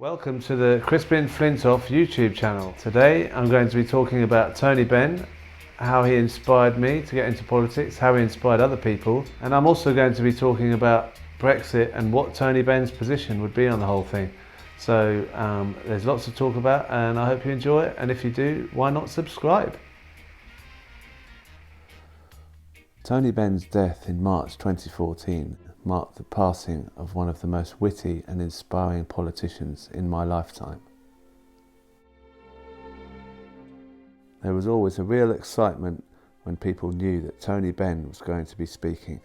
Welcome to the Crispin Flintoff YouTube channel. Today I'm going to be talking about Tony Benn, how he inspired me to get into politics, how he inspired other people, and I'm also going to be talking about Brexit and what Tony Benn's position would be on the whole thing. So there's lots to talk about and I hope you enjoy it, and if you do, why not subscribe? Tony Benn's death in March 2014 marked the passing of one of the most witty and inspiring politicians in my lifetime. There was always a real excitement when people knew that Tony Benn was going to be speaking.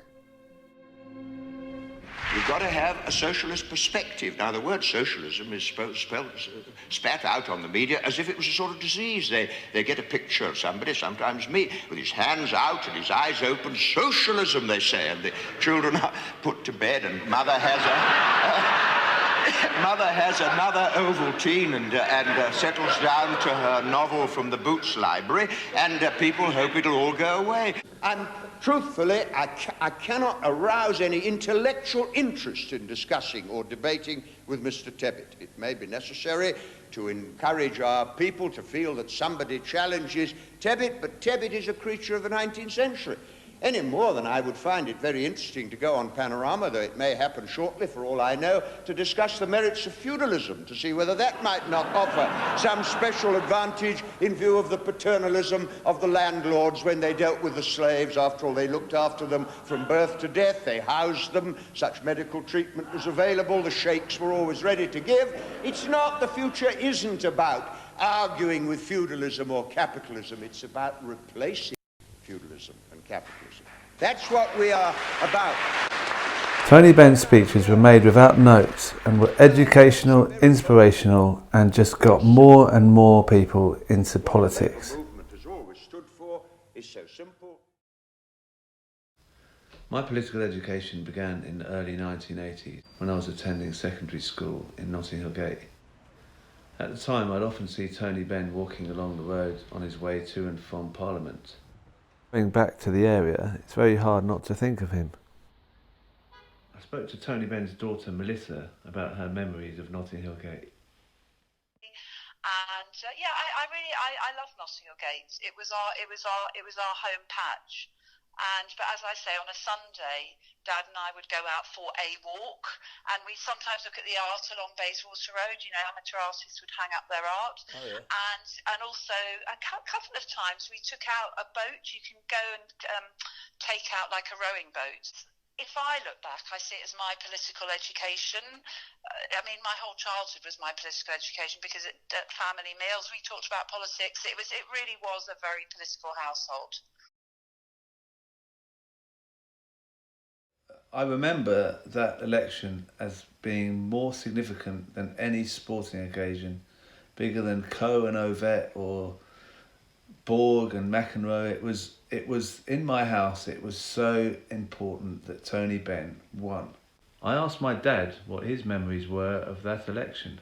You've got to have a socialist perspective. Now, the word socialism is spat out on the media as if it was a sort of disease. They get a picture of somebody, sometimes me, with his hands out and his eyes open. Socialism, they say, and the children are put to bed, and mother has another Ovaltine and settles down to her novel from the Boots Library, and people hope it'll all go away. And truthfully, I cannot arouse any intellectual interest in discussing or debating with Mr. Tebbit. It may be necessary to encourage our people to feel that somebody challenges Tebbit, but Tebbit is a creature of the 19th century. Any more than I would find it very interesting to go on Panorama, though it may happen shortly for all I know, to discuss the merits of feudalism, to see whether that might not offer some special advantage in view of the paternalism of the landlords when they dealt with the slaves. After all, they looked after them from birth to death, they housed them, such medical treatment was available, the sheikhs were always ready to give. It's not, the future isn't about arguing with feudalism or capitalism, it's about replacing feudalism and capitalism. That's what we are about. Tony Benn's speeches were made without notes and were educational, inspirational, and just got more and more people into politics. The movement has always stood for is so simple. My political education began in the early 1980s when I was attending secondary school in Notting Hill Gate. At the time, I'd often see Tony Benn walking along the road on his way to and from Parliament. Going back to the area, it's very hard not to think of him. I spoke to Tony Benn's daughter Melissa about her memories of Notting Hill Gate. And I love Notting Hill Gate. It was our home patch. But as I say, on a Sunday, Dad and I would go out for a walk, and we sometimes look at the art along Bayswater Road. You know, amateur artists would hang up their art. Oh, yeah. And also a couple of times we took out a boat. You can go and take out like a rowing boat. If I look back, I see it as my political education. My whole childhood was my political education because at family meals we talked about politics. It really was a very political household. I remember that election as being more significant than any sporting occasion, bigger than Coe and Ovett or Borg and McEnroe. It was in my house. It was so important that Tony Benn won. I asked my dad what his memories were of that election.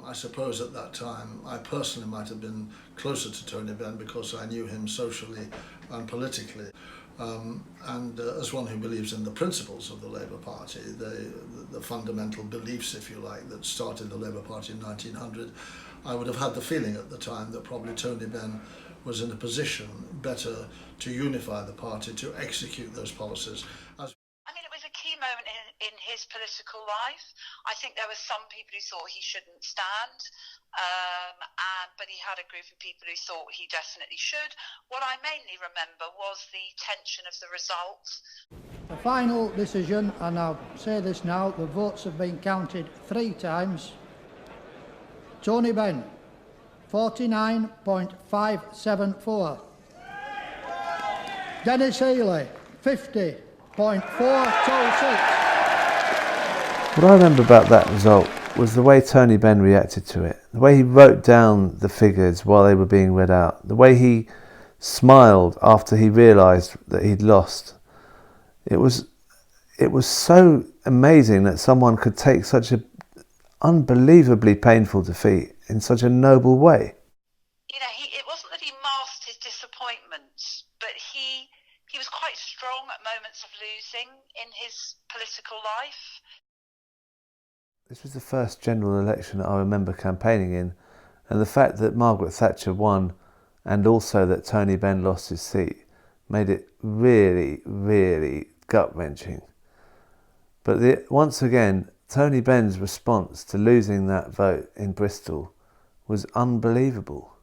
I suppose at that time I personally might have been closer to Tony Benn because I knew him socially and politically. As one who believes in the principles of the Labour Party, the fundamental beliefs, if you like, that started the Labour Party in 1900, I would have had the feeling at the time that probably Tony Benn was in a position better to unify the party, to execute those policies. It was a key moment in his political life. I think there were some people who thought he shouldn't stand, but he had a group of people who thought he definitely should. What I mainly remember was the tension of the results. The final decision, and I'll say this now, the votes have been counted 3 times. Tony Benn, 49.574. Dennis Healey, 50.426. What I remember about that result was the way Tony Benn reacted to it, the way he wrote down the figures while they were being read out, the way he smiled after he realised that he'd lost. It was so amazing that someone could take such an unbelievably painful defeat in such a noble way. It wasn't that he masked his disappointments, but he was quite strong at moments of losing in his political life. This was the first general election that I remember campaigning in, and the fact that Margaret Thatcher won and also that Tony Benn lost his seat made it really, really gut-wrenching. But once again, Tony Benn's response to losing that vote in Bristol was unbelievable.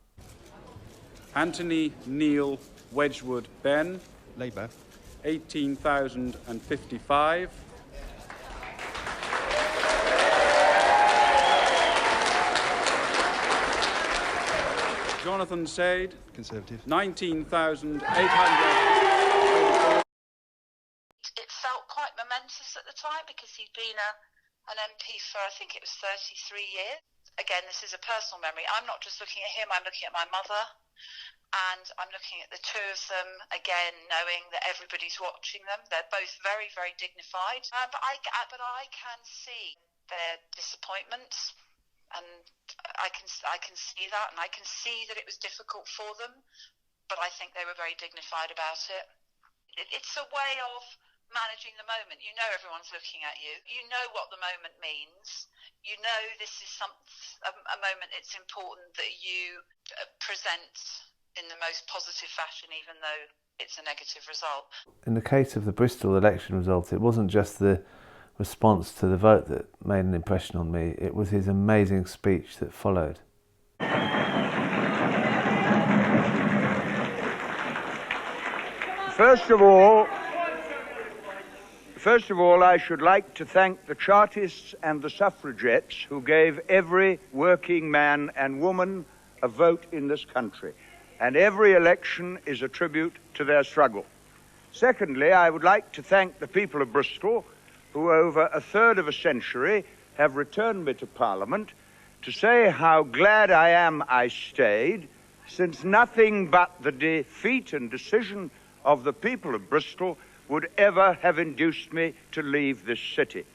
Anthony Neil Wedgwood Benn, Labour. 18,055. Jonathan Said, Conservative. 19,800. It felt quite momentous at the time because he'd been an MP for, I think it was 33 years. Again, this is a personal memory. I'm not just looking at him, I'm looking at my mother, and I'm looking at the two of them, again, knowing that everybody's watching them. They're both very, very dignified. But I can see their disappointment, and I can see that, and I can see that it was difficult for them, but I think they were very dignified about it. It's a way of managing the moment. You know everyone's looking at you. You know what the moment means. You know this is a moment it's important that you present in the most positive fashion, even though it's a negative result. In the case of the Bristol election result, it wasn't just the response to the vote that made an impression on me, it was his amazing speech that followed. First of all, I should like to thank the Chartists and the suffragettes who gave every working man and woman a vote in this country, and every election is a tribute to their struggle. Secondly, I would like to thank the people of Bristol who over a third of a century have returned me to Parliament to say how glad I am I stayed, since nothing but the defeat and decision of the people of Bristol would ever have induced me to leave this city.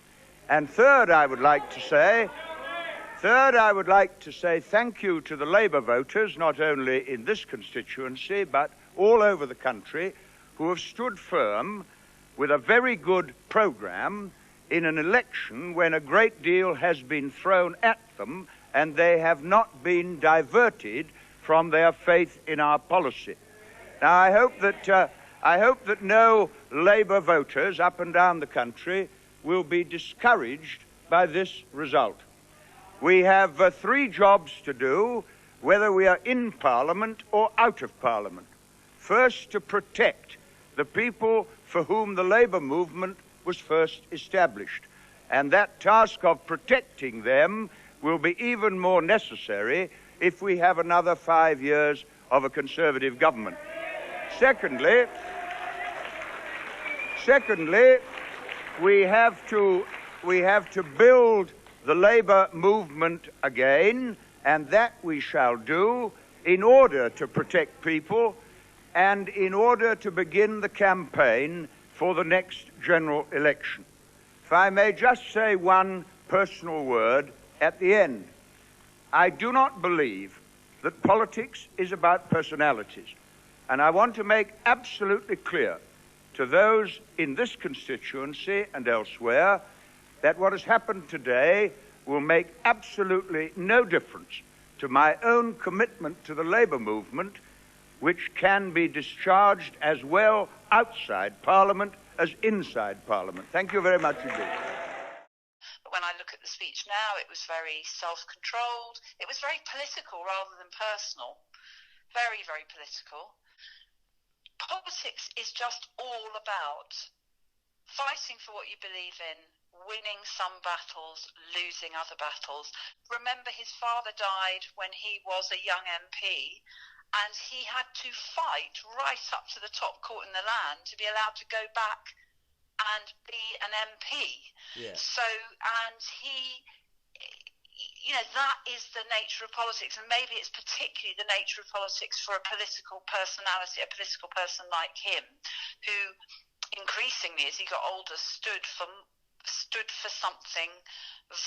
And third, I would like to say thank you to the Labour voters, not only in this constituency, but all over the country, who have stood firm with a very good programme in an election when a great deal has been thrown at them and they have not been diverted from their faith in our policy. Now, I hope that no Labour voters up and down the country will be discouraged by this result. We have 3 jobs to do, whether we are in Parliament or out of Parliament. First, to protect the people for whom the Labour movement was first established. And that task of protecting them will be even more necessary if we have another 5 years of a Conservative government. Secondly, we have to build the Labour movement again, and that we shall do in order to protect people and in order to begin the campaign for the next general election. If I may just say one personal word at the end. I do not believe that politics is about personalities, and I want to make absolutely clear to those in this constituency and elsewhere that what has happened today will make absolutely no difference to my own commitment to the Labour movement, which can be discharged as well outside Parliament as inside Parliament. Thank you very much indeed. When I look at the speech now, it was very self-controlled. It was very political rather than personal. Very, very political. Politics is just all about fighting for what you believe in, winning some battles, losing other battles. Remember, his father died when he was a young MP, and he had to fight right up to the top court in the land to be allowed to go back and be an MP. Yeah. So, and he, you know, that is the nature of politics, and maybe it's particularly the nature of politics for a political personality, a political person like him, who increasingly, as he got older, stood for something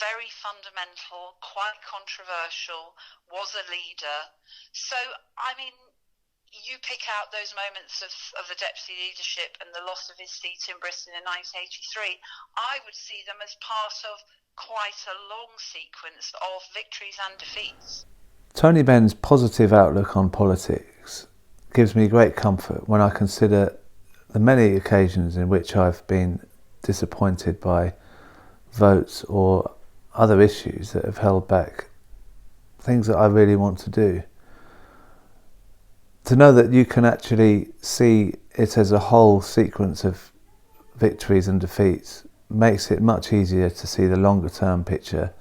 very fundamental, quite controversial, was a leader. So, I mean, you pick out those moments of the deputy leadership and the loss of his seat in Bristol in 1983. I would see them as part of quite a long sequence of victories and defeats. Tony Benn's positive outlook on politics gives me great comfort when I consider the many occasions in which I've been disappointed by votes or other issues that have held back things that I really want to do. To know that you can actually see it as a whole sequence of victories and defeats makes it much easier to see the longer term picture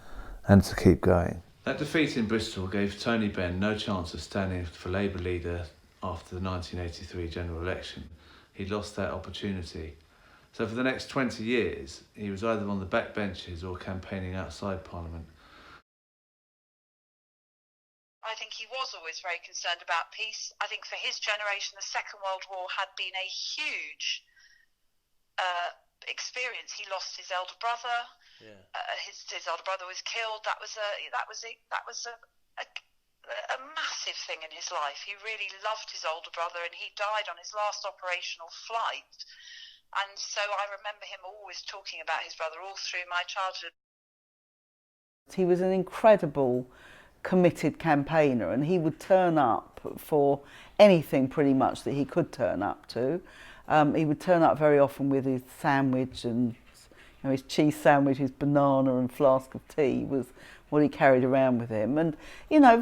and to keep going. That defeat in Bristol gave Tony Benn no chance of standing for Labour leader after the 1983 general election. He'd lost that opportunity. So for the next 20 years, he was either on the backbenches or campaigning outside Parliament. I think he was always very concerned about peace. I think for his generation, the Second World War had been a huge experience. He lost his elder brother. Yeah. His elder brother was killed. That was a massive thing in his life. He really loved his older brother, and he died on his last operational flight. And so I remember him always talking about his brother all through my childhood. He was an incredible, committed campaigner, and he would turn up for anything pretty much that he could turn up to. He would turn up very often with his sandwich, and his cheese sandwich, his banana and flask of tea was what he carried around with him. And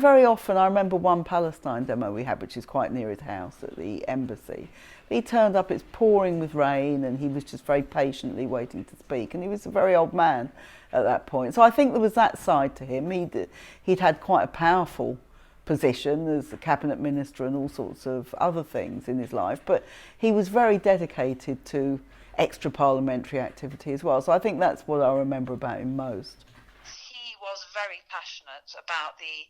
very often, I remember one Palestine demo we had, which is quite near his house at the embassy. He turned up, it's pouring with rain, and he was just very patiently waiting to speak. And he was a very old man at that point. So I think there was that side to him. He'd had quite a powerful position as a cabinet minister and all sorts of other things in his life, but he was very dedicated to extra parliamentary activity as well. So I think that's what I remember about him most. He was very passionate about the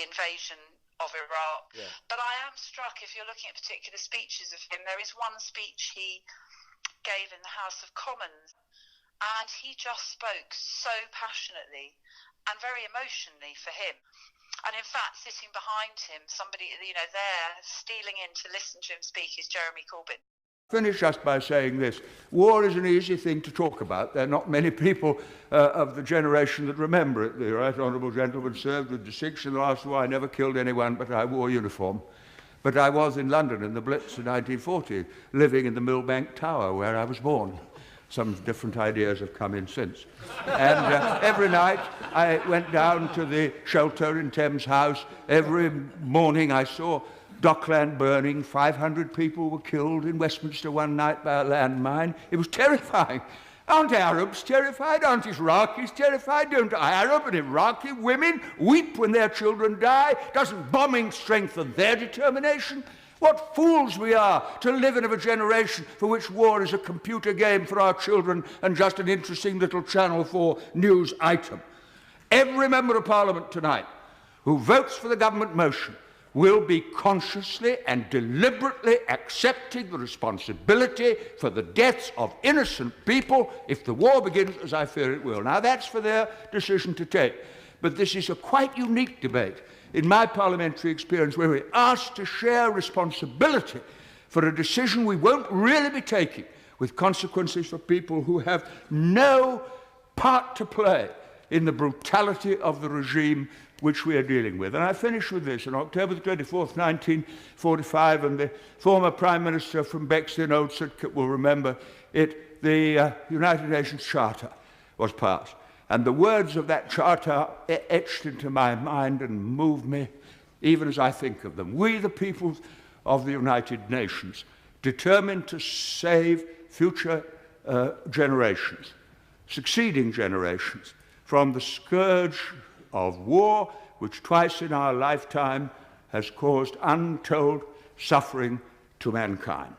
invasion of Iraq. Yeah. But I am struck, if you're looking at particular speeches of him, there is one speech he gave in the House of Commons, and he just spoke so passionately and very emotionally for him. And in fact, sitting behind him, somebody, there, stealing in to listen to him speak is Jeremy Corbyn. Finish just by saying this. War is an easy thing to talk about. There are not many people of the generation that remember it. The right honourable gentleman served with distinction in the last war. I never killed anyone, but I wore uniform. But I was in London in the Blitz in 1940, living in the Millbank Tower where I was born. Some different ideas have come in since. And every night I went down to the shelter in Thames House. Every morning I saw Dockland burning. 500 people were killed in Westminster one night by a landmine. It was terrifying. Aren't Arabs terrified? Aren't Iraqis terrified? Don't Arab and Iraqi women weep when their children die? Doesn't bombing strengthen their determination? What fools we are to live in a generation for which war is a computer game for our children and just an interesting little Channel 4 news item. Every member of Parliament tonight who votes for the government motion will be consciously and deliberately accepting the responsibility for the deaths of innocent people if the war begins, as I fear it will. Now, that's for their decision to take. But this is a quite unique debate in my parliamentary experience, where we're asked to share responsibility for a decision we won't really be taking, with consequences for people who have no part to play in the brutality of the regime which we are dealing with. And I finish with this. On October the 24th, 1945, and the former Prime Minister from Bexley, Old Sidcup, will remember it, the United Nations Charter was passed. And the words of that charter etched into my mind and move me even as I think of them. We, the people of the United Nations, determined to save future generations, succeeding generations, from the scourge of war, which twice in our lifetime has caused untold suffering to mankind.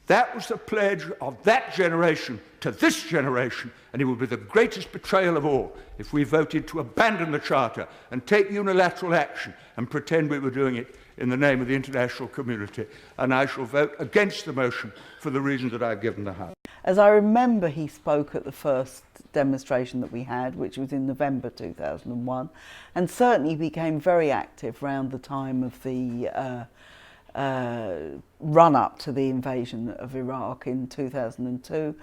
That was the pledge of that generation to this generation, and it would be the greatest betrayal of all if we voted to abandon the Charter and take unilateral action and pretend we were doing it in the name of the international community. And I shall vote against the motion for the reasons that I've given the House. As I remember, he spoke at the first demonstration that we had, which was in November 2001, and certainly became very active around the time of the run-up to the invasion of Iraq in 2002.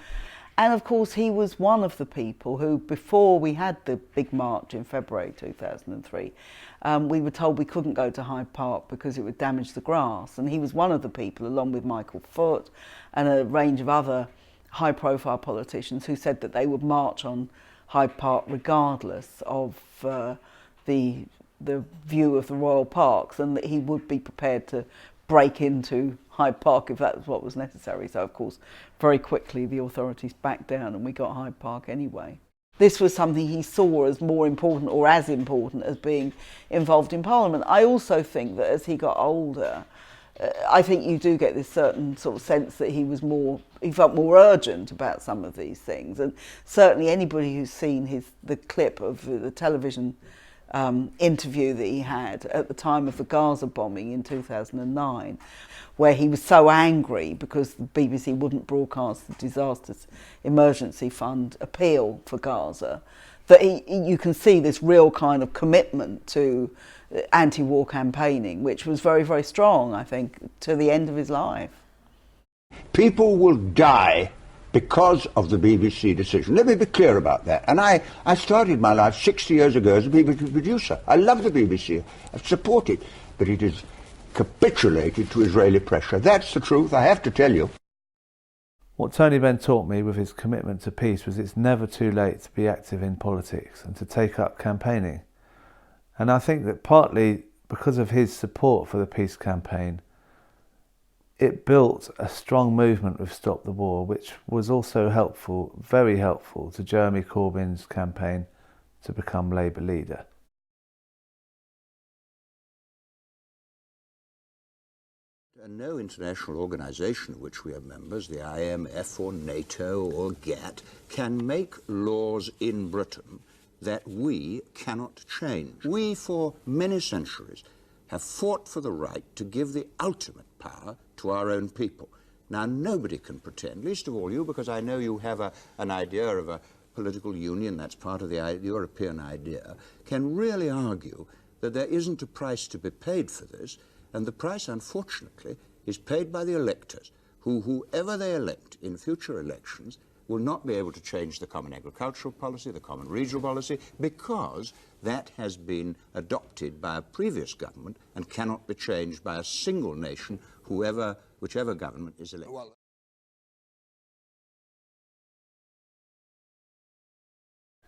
And of course he was one of the people who, before we had the big march in February 2003, we were told we couldn't go to Hyde Park because it would damage the grass. And he was one of the people, along with Michael Foot and a range of other high-profile politicians, who said that they would march on Hyde Park regardless of the view of the royal parks, and that he would be prepared to break into Hyde Park if that was what was necessary. So of course very quickly the authorities backed down and we got Hyde Park anyway. This was something he saw as more important, or as important, as being involved in Parliament. I also think that as he got older, I think you do get this certain sort of sense that he felt more urgent about some of these things. And certainly anybody who's seen the clip of the television interview that he had at the time of the Gaza bombing in 2009, where he was so angry because the BBC wouldn't broadcast the Disasters Emergency Fund appeal for Gaza, that you can see this real kind of commitment to anti-war campaigning, which was very, very strong, I think, to the end of his life. People will die because of the BBC decision. Let me be clear about that. And I started my life 60 years ago as a BBC producer. I love the BBC. I support it. But it has capitulated to Israeli pressure. That's the truth, I have to tell you. What Tony Benn taught me with his commitment to peace was it's never too late to be active in politics and to take up campaigning. And I think that partly because of his support for the peace campaign, it built a strong movement with Stop the War, which was also helpful, very helpful, to Jeremy Corbyn's campaign to become Labour leader. No international organisation of which we are members, the IMF or NATO or GATT, can make laws in Britain that we cannot change. We, for many centuries, have fought for the right to give the ultimate power to our own people. Now, nobody can pretend, least of all you, because I know you have an idea of a political union, that's part of the European idea, can really argue that there isn't a price to be paid for this, and the price, unfortunately, is paid by the electors, whoever they elect in future elections will not be able to change the common agricultural policy, the common regional policy, because that has been adopted by a previous government and cannot be changed by a single nation, whichever government is elected.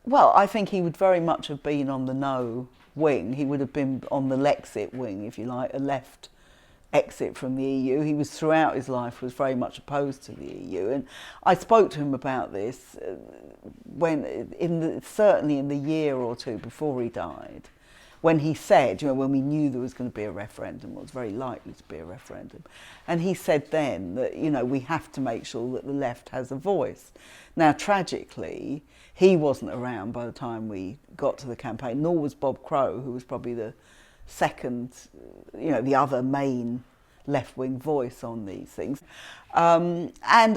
Well, I think he would very much have been on the no wing. He would have been on the Lexit wing, if you like, a left exit from the EU. He was throughout his life was very much opposed to the EU, and I spoke to him about this certainly in the year or two before he died, when he said, when we knew there was going to be a referendum, or was very likely to be a referendum, and he said then that we have to make sure that the left has a voice. Now, tragically, he wasn't around by the time we got to the campaign, nor was Bob Crow, who was probably the second, the other main left-wing voice on these things. And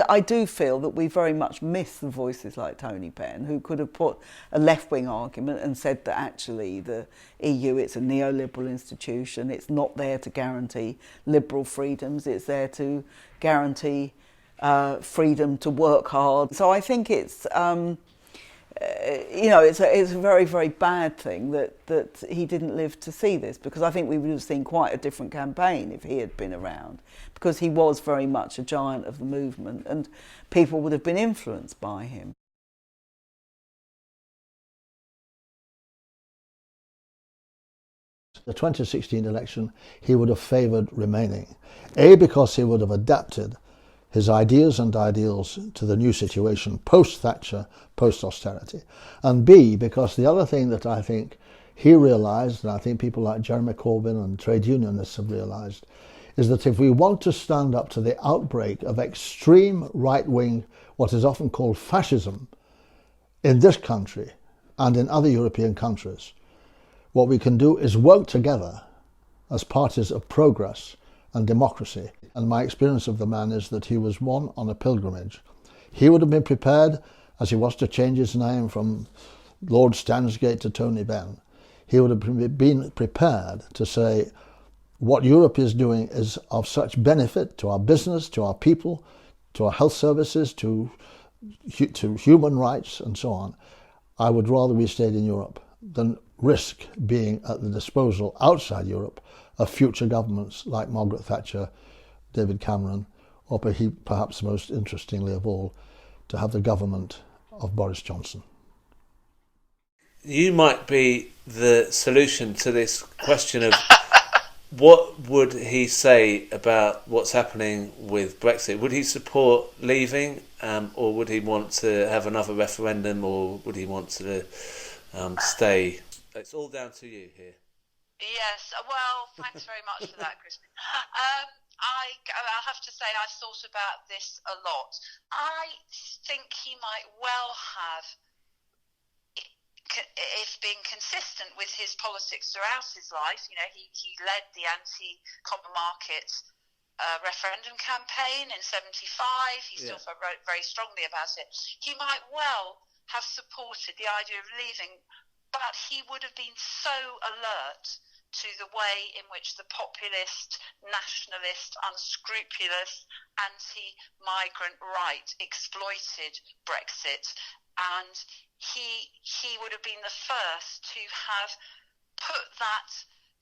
I do feel that we very much miss the voices like Tony Benn, who could have put a left-wing argument and said that actually the EU, it's a neoliberal institution, it's not there to guarantee liberal freedoms, it's there to guarantee freedom to work hard. So I think it's it's a very, very bad thing that he didn't live to see this, because I think we would have seen quite a different campaign if he had been around, because he was very much a giant of the movement and people would have been influenced by him. The 2016 election, he would have favoured remaining. A, because he would have adapted his ideas and ideals to the new situation post-Thatcher, post-austerity. And B, because the other thing that I think he realised, and I think people like Jeremy Corbyn and trade unionists have realised, is that if we want to stand up to the outbreak of extreme right-wing, what is often called fascism, in this country and in other European countries, what we can do is work together as parties of progress and democracy. And my experience of the man is that he was one on a pilgrimage. He would have been prepared, as he was to change his name from Lord Stansgate to Tony Benn, he would have been prepared to say what Europe is doing is of such benefit to our business, to our people, to our health services, to to human rights and so on, I would rather we stayed in Europe than risk being at the disposal outside Europe of future governments like Margaret Thatcher, David Cameron, or perhaps most interestingly of all, to have the government of Boris Johnson. You might be the solution to this question of what would he say about what's happening with Brexit? Would he support leaving, or would he want to have another referendum, or would he want to stay? It's all down to you here. Yes, well, thanks very much for that, Crispin. I'll have to say I've thought about this a lot. I think he might well have, if being consistent with his politics throughout his life, you know, he led the anti-common market referendum campaign in '75. He still wrote very strongly about it. He might well have supported the idea of leaving, but he would have been so alert to the way in which the populist, nationalist, unscrupulous, anti-migrant right exploited Brexit, and he would have been the first to have put that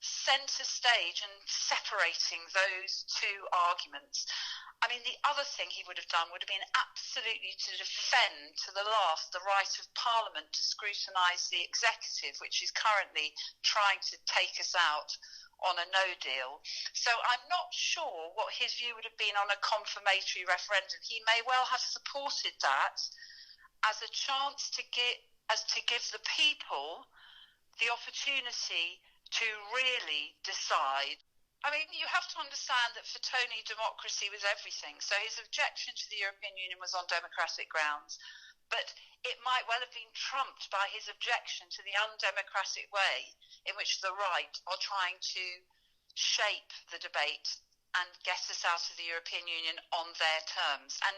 centre stage and separating those two arguments. I mean, the other thing he would have done would have been absolutely to defend to the last the right of Parliament to scrutinise the executive, which is currently trying to take us out on a no deal. So I'm not sure what his view would have been on a confirmatory referendum. He may well have supported that as a chance to give the people the opportunity to really decide. I mean, you have to understand that for Tony, democracy was everything. So his objection to the European Union was on democratic grounds. But it might well have been trumped by his objection to the undemocratic way in which the right are trying to shape the debate and get us out of the European Union on their terms. And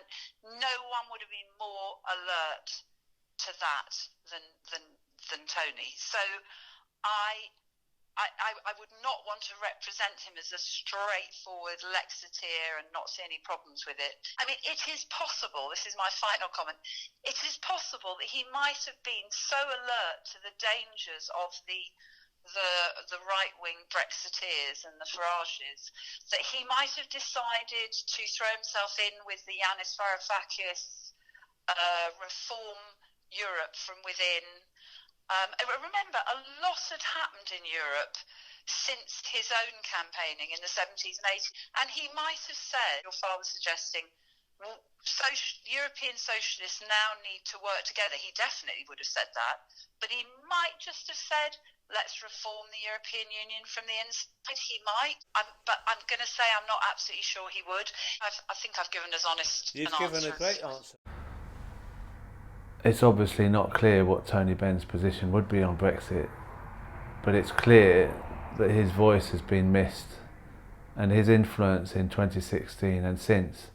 no one would have been more alert to that than Tony. So I would not want to represent him as a straightforward Lexiteer and not see any problems with it. I mean, it is possible, this is my final comment, it is possible that he might have been so alert to the dangers of the right-wing Brexiteers and the Farages that he might have decided to throw himself in with the Yanis Varoufakis reform Europe from within. Remember, a lot had happened in Europe since his own campaigning in the 70s and 80s, and he might have said, your father suggesting, well, European socialists now need to work together. He definitely would have said that, but he might just have said, let's reform the European Union from the inside. He might, but I'm going to say I'm not absolutely sure he would. I think I've given as honest an answer. You've given a great answer. It's obviously not clear what Tony Benn's position would be on Brexit, but it's clear that his voice has been missed, and his influence in 2016 and since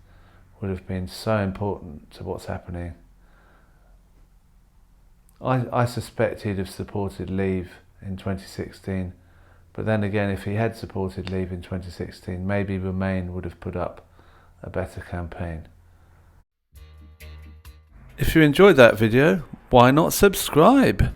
would have been so important to what's happening. I suspect he'd have supported Leave in 2016, but then again, if he had supported Leave in 2016, maybe Remain would have put up a better campaign. If you enjoyed that video, why not subscribe?